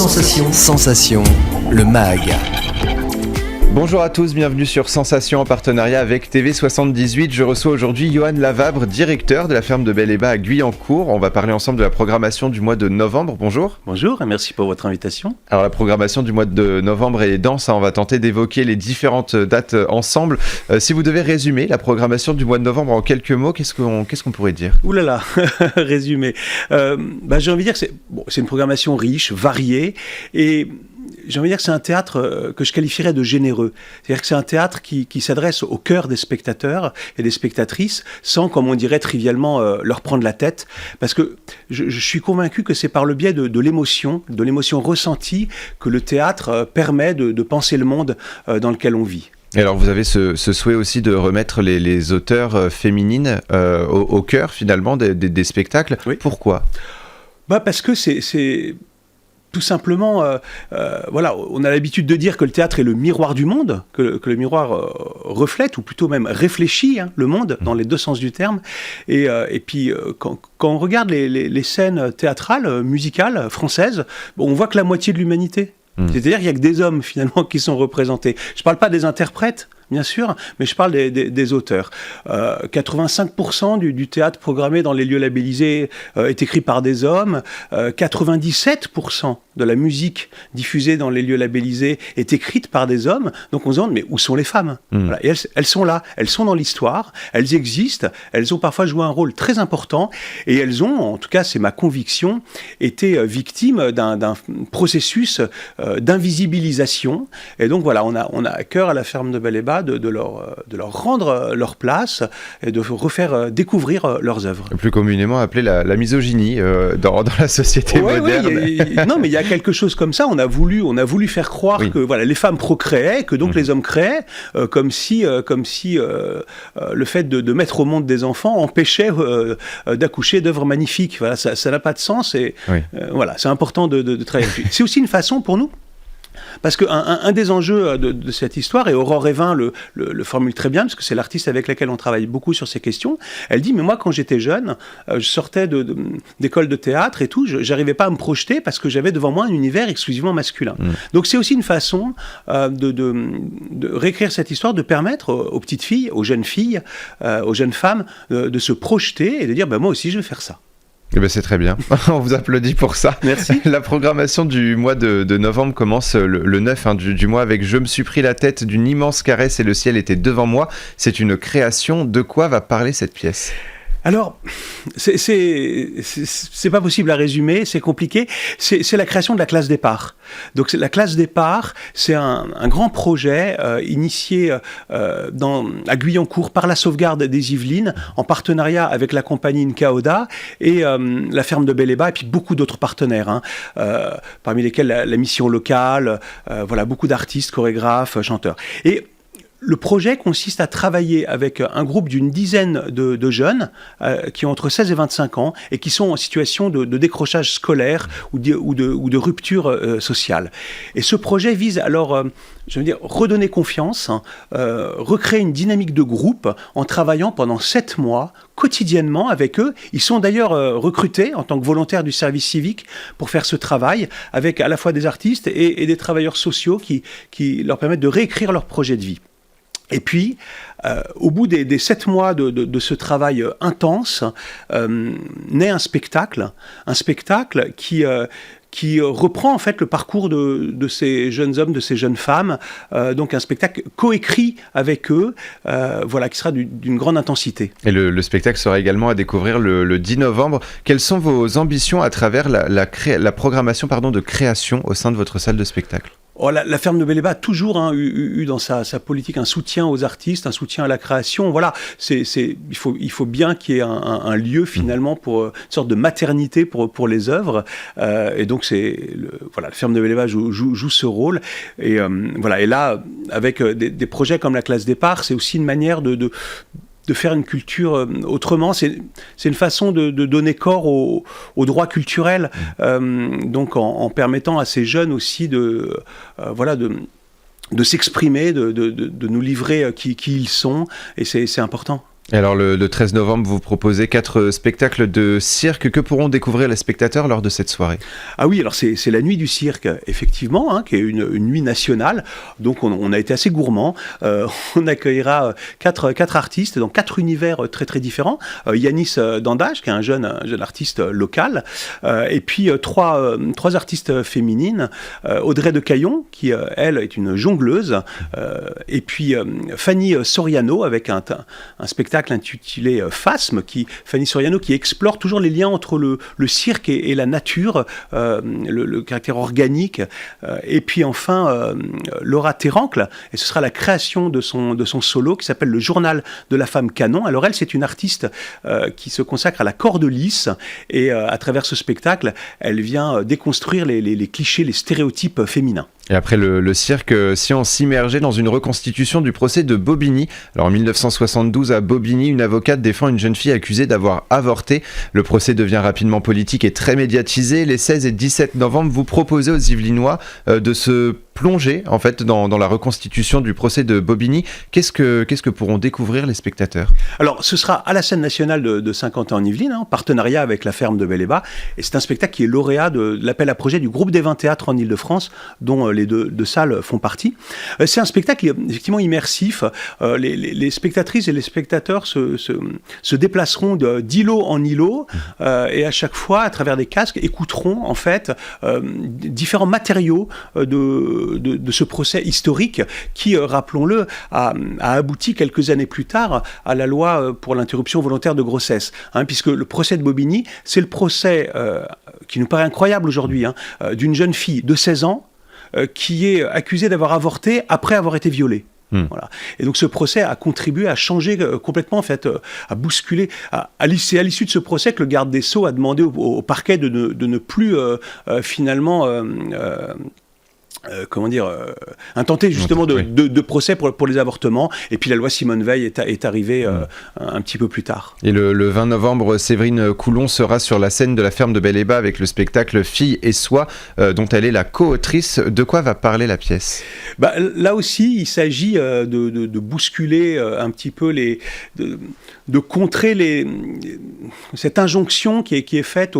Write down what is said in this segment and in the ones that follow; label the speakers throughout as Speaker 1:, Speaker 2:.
Speaker 1: Sensation, le MAG.
Speaker 2: Bonjour à tous, bienvenue sur Sensation en partenariat avec TV78. Je reçois aujourd'hui Johan Lavabre, directeur de la ferme de Bel-et-Bas à Guyancourt. On va parler ensemble de la programmation du mois de novembre. Bonjour.
Speaker 3: Bonjour et merci pour votre invitation.
Speaker 2: Alors la programmation du mois de novembre est dense, on va tenter d'évoquer les différentes dates ensemble. Si vous devez résumer la programmation du mois de novembre en quelques mots, qu'est-ce qu'on pourrait dire ?
Speaker 3: Ouh là là, résumé. J'ai envie de dire que c'est une programmation riche, variée et... J'ai envie de dire que c'est un théâtre que je qualifierais de généreux. C'est-à-dire que c'est un théâtre qui s'adresse au cœur des spectateurs et des spectatrices sans, comme on dirait trivialement, leur prendre la tête. Parce que je suis convaincu que c'est par le biais de l'émotion ressentie que le théâtre permet de penser le monde dans lequel on vit.
Speaker 2: Et alors vous avez ce souhait aussi de remettre les auteurs féminines au cœur finalement des spectacles. Oui. Pourquoi ?
Speaker 3: Parce que c'est tout simplement, on a l'habitude de dire que le théâtre est le miroir du monde, que le miroir reflète, ou plutôt même réfléchit le monde, dans les deux sens du terme. Et puis, quand on regarde les scènes théâtrales, musicales, françaises, on voit que la moitié de l'humanité. C'est-à-dire qu'il n'y a que des hommes, finalement, qui sont représentés. Je ne parle pas des interprètes, bien sûr, mais je parle des auteurs. 85% du théâtre programmé dans les lieux labellisés est écrit par des hommes. 97% de la musique diffusée dans les lieux labellisés est écrite par des hommes. Donc on se demande, mais où sont les femmes ? Voilà. Et elles sont là, elles sont dans l'histoire, elles existent, elles ont parfois joué un rôle très important, et elles ont, en tout cas c'est ma conviction, été victimes d'un processus d'invisibilisation. Et donc voilà, on a à cœur à la ferme de Bel-et-Bas de leur rendre leur place et de refaire découvrir leurs œuvres.
Speaker 2: Plus communément appelé la misogynie dans la société moderne.
Speaker 3: Oui, non, mais il y a quelque chose comme ça. On a voulu faire croire que voilà, les femmes procréaient, que donc les hommes créaient, comme si le fait de mettre au monde des enfants empêchait d'accoucher d'œuvres magnifiques. Voilà, ça n'a pas de sens. Et voilà, c'est important de travailler là-dessus. C'est aussi une façon pour nous. Parce qu'un des enjeux de cette histoire, et Aurore Evin le formule très bien, parce que c'est l'artiste avec laquelle on travaille beaucoup sur ces questions, elle dit, mais moi quand j'étais jeune, je sortais d'école de théâtre et tout, j'arrivais pas à me projeter parce que j'avais devant moi un univers exclusivement masculin. Donc c'est aussi une façon de réécrire cette histoire, de permettre aux petites filles, aux jeunes femmes, de se projeter et de dire, moi aussi je vais faire ça.
Speaker 2: Eh ben c'est très bien, on vous applaudit pour ça.
Speaker 3: Merci.
Speaker 2: La programmation du mois de novembre commence le 9 du mois avec « Je me suis pris la tête d'une immense caresse et le ciel était devant moi ». C'est une création. De quoi va parler cette pièce ?
Speaker 3: Alors, c'est pas possible à résumer, c'est compliqué. C'est la création de la classe départ. Donc la classe départ, c'est un grand projet initié à Guyancourt par la sauvegarde des Yvelines, en partenariat avec la compagnie Nkaoda et la ferme de Bel-et-Bas, et puis beaucoup d'autres partenaires, parmi lesquels la mission locale, beaucoup d'artistes, chorégraphes, chanteurs. Et le projet consiste à travailler avec un groupe d'une dizaine de jeunes qui ont entre 16 et 25 ans et qui sont en situation de décrochage scolaire ou de rupture sociale. Et ce projet vise alors, redonner confiance, recréer une dynamique de groupe en travaillant pendant 7 mois quotidiennement avec eux. Ils sont d'ailleurs recrutés en tant que volontaires du service civique pour faire ce travail avec à la fois des artistes et des travailleurs sociaux qui leur permettent de réécrire leur projet de vie. Et puis, au bout des 7 mois de ce travail intense, naît un spectacle qui reprend en fait le parcours de ces jeunes hommes, de ces jeunes femmes, donc un spectacle coécrit avec eux, qui sera d'une grande intensité. Et
Speaker 2: le spectacle sera également à découvrir le 10 novembre. Quelles sont vos ambitions à travers la programmation de création au sein de votre salle de spectacle ?
Speaker 3: La ferme de Bel-et-Bas a toujours eu dans sa politique un soutien aux artistes, un soutien à la création. Voilà, il faut bien qu'il y ait un lieu finalement pour une sorte de maternité pour les œuvres. Et donc la ferme de Bel-et-Bas joue ce rôle. Et et là, avec des projets comme la classe départ, c'est aussi une manière de faire une culture autrement. C'est une façon de donner corps au droit culturel, donc en permettant à ces jeunes aussi de s'exprimer, de nous livrer qui ils sont, et c'est important.
Speaker 2: Et alors le 13 novembre, vous proposez 4 spectacles de cirque. Que pourront découvrir les spectateurs lors de cette soirée?
Speaker 3: Ah oui, alors c'est la nuit du cirque, effectivement, qui est une nuit nationale. Donc on a été assez gourmand. On accueillera quatre artistes dans 4 univers très très différents. Yanis Dandage, qui est un jeune artiste local, et puis trois artistes féminines. Audrey de Caillon, qui elle est une jongleuse, et puis Fanny Soriano avec un spectacle intitulé Phasme, Fanny Soriano qui explore toujours les liens entre le cirque et la nature, le caractère organique, et puis enfin Laura Terrancle, et ce sera la création de son solo qui s'appelle Le Journal de la femme canon. Alors elle, c'est une artiste qui se consacre à la corde lisse, et à travers ce spectacle, elle vient déconstruire les clichés, les stéréotypes féminins.
Speaker 2: Et après le cirque, si on s'immergeait dans une reconstitution du procès de Bobigny. Alors en 1972, à Bobigny, une avocate défend une jeune fille accusée d'avoir avorté. Le procès devient rapidement politique et très médiatisé. Les 16 et 17 novembre, vous proposez aux Yvelinois de se plonger en fait dans la reconstitution du procès de Bobigny. Qu'est-ce que pourront découvrir les spectateurs?
Speaker 3: Alors ce sera à la scène nationale de Saint-Quentin-en-Yvelines, en partenariat avec la ferme de Bel-et-Bas, et c'est un spectacle qui est lauréat de l'appel à projet du groupe des 20 théâtres en Ile-de-France, dont les deux salles font partie. C'est un spectacle effectivement immersif. Les spectatrices et les spectateurs se déplaceront d'îlot en îlot, et à chaque fois, à travers des casques, écouteront en fait différents matériaux de ce procès historique qui, rappelons-le, a abouti quelques années plus tard à la loi pour l'interruption volontaire de grossesse, puisque le procès de Bobigny, c'est le procès qui nous paraît incroyable aujourd'hui, d'une jeune fille de 16 ans qui est accusée d'avoir avorté après avoir été violée. Voilà. Et donc ce procès a contribué à changer complètement, en fait, à bousculer. C'est à l'issue de ce procès que le garde des Sceaux a demandé au parquet de ne plus finalement intenter justement de procès pour les avortements. Et puis la loi Simone Veil est arrivée un petit peu plus tard.
Speaker 2: Et le 20 novembre, Séverine Coulon sera sur la scène de la ferme de Bel-et-Bas avec le spectacle Fille et Soi, dont elle est la co-autrice. De quoi va parler la pièce?
Speaker 3: Là aussi, il s'agit de bousculer un petit peu de contrer cette injonction qui est faite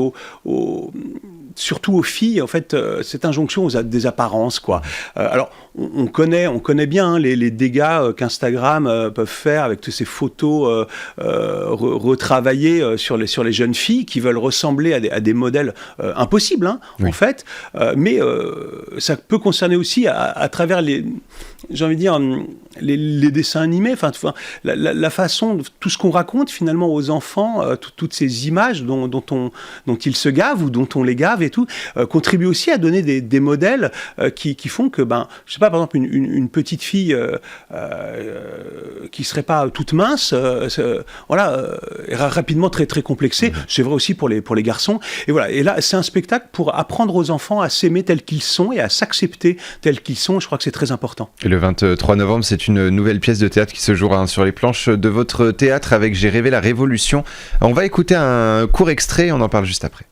Speaker 3: surtout aux filles, en fait, cette injonction des apparences, quoi. Alors, on connaît bien les dégâts qu'Instagram peuvent faire avec toutes ces photos retravaillées sur les jeunes filles qui veulent ressembler à des modèles impossibles, en fait. Mais ça peut concerner aussi à travers j'ai envie de dire, les dessins animés, la façon, tout ce qu'on raconte finalement aux enfants, toutes ces images dont ils se gavent ou dont on les gave et tout, contribuent aussi à donner des modèles qui font que, je sais pas, par exemple, une petite fille qui serait pas toute mince, est rapidement très très complexée. C'est vrai aussi pour les garçons. Et voilà. Et là, c'est un spectacle pour apprendre aux enfants à s'aimer tels qu'ils sont et à s'accepter tels qu'ils sont. Je crois que c'est très important.
Speaker 2: Et le 23 novembre, c'est une nouvelle pièce de théâtre qui se jouera sur les planches de votre théâtre avec J'ai rêvé la révolution. On va écouter un court extrait, on en parle juste après.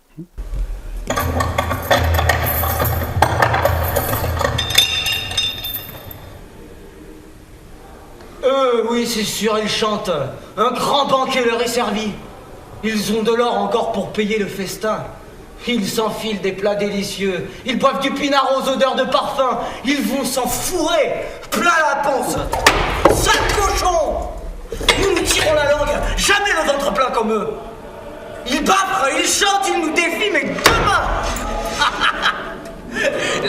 Speaker 1: Oui, c'est sûr, ils chantent. Un grand banquet leur est servi. Ils ont de l'or encore pour payer le festin. Ils s'enfilent des plats délicieux. Ils boivent du pinard aux odeurs de parfum. Ils vont s'en fourrer plein la panse. Sale cochon! Nous nous tirons la langue, jamais le ventre plein comme eux. Ils baffrent, ils chantent, ils nous défient, mais demain!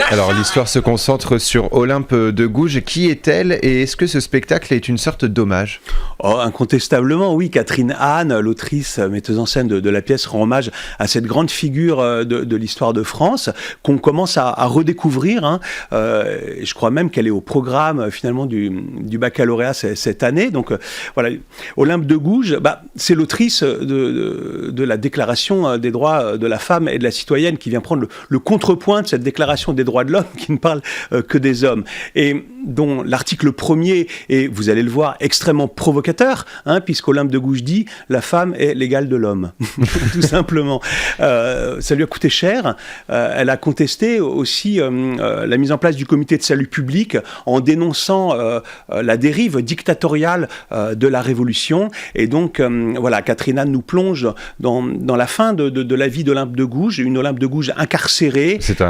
Speaker 2: Alors l'histoire se concentre sur Olympe de Gouges. Qui est-elle et est-ce que ce spectacle est une sorte d'hommage?
Speaker 3: Incontestablement, oui. Catherine Hahn, l'autrice, metteuse en scène de la pièce, rend hommage à cette grande figure de l'histoire de France qu'on commence à redécouvrir. Et je crois même qu'elle est au programme finalement du baccalauréat cette année. Donc voilà, Olympe de Gouges, c'est l'autrice de la Déclaration des droits de la femme et de la citoyenne qui vient prendre le contrepoint de cette Déclaration des droits de l'homme qui ne parle que des hommes. Et dont l'article 1er est, vous allez le voir, extrêmement provocateur, puisqu'Olympe de Gouges dit « la femme est l'égale de l'homme », tout simplement. Ça lui a coûté cher. Elle a contesté aussi la mise en place du comité de salut public en dénonçant la dérive dictatoriale de la Révolution. Et donc, voilà, Catherine Anne nous plonge dans la fin de la vie d'Olympe de Gouges, une Olympe de Gouges incarcérée.
Speaker 2: C'est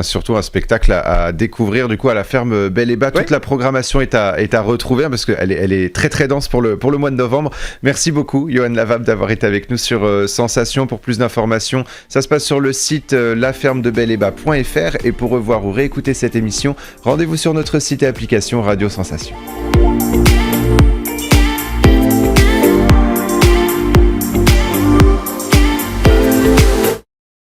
Speaker 2: surtout un spectacle à découvrir du coup à la ferme Belle-et-Bas. Toute la programmation est à retrouver parce qu'elle est très très dense pour le mois de novembre. Merci beaucoup Johan Lavabre d'avoir été avec nous sur Sensation. Pour plus d'informations, ça se passe sur le site lafermedebelle-et-bas.fr et pour revoir ou réécouter cette émission, rendez-vous sur notre site et application Radio Sensation.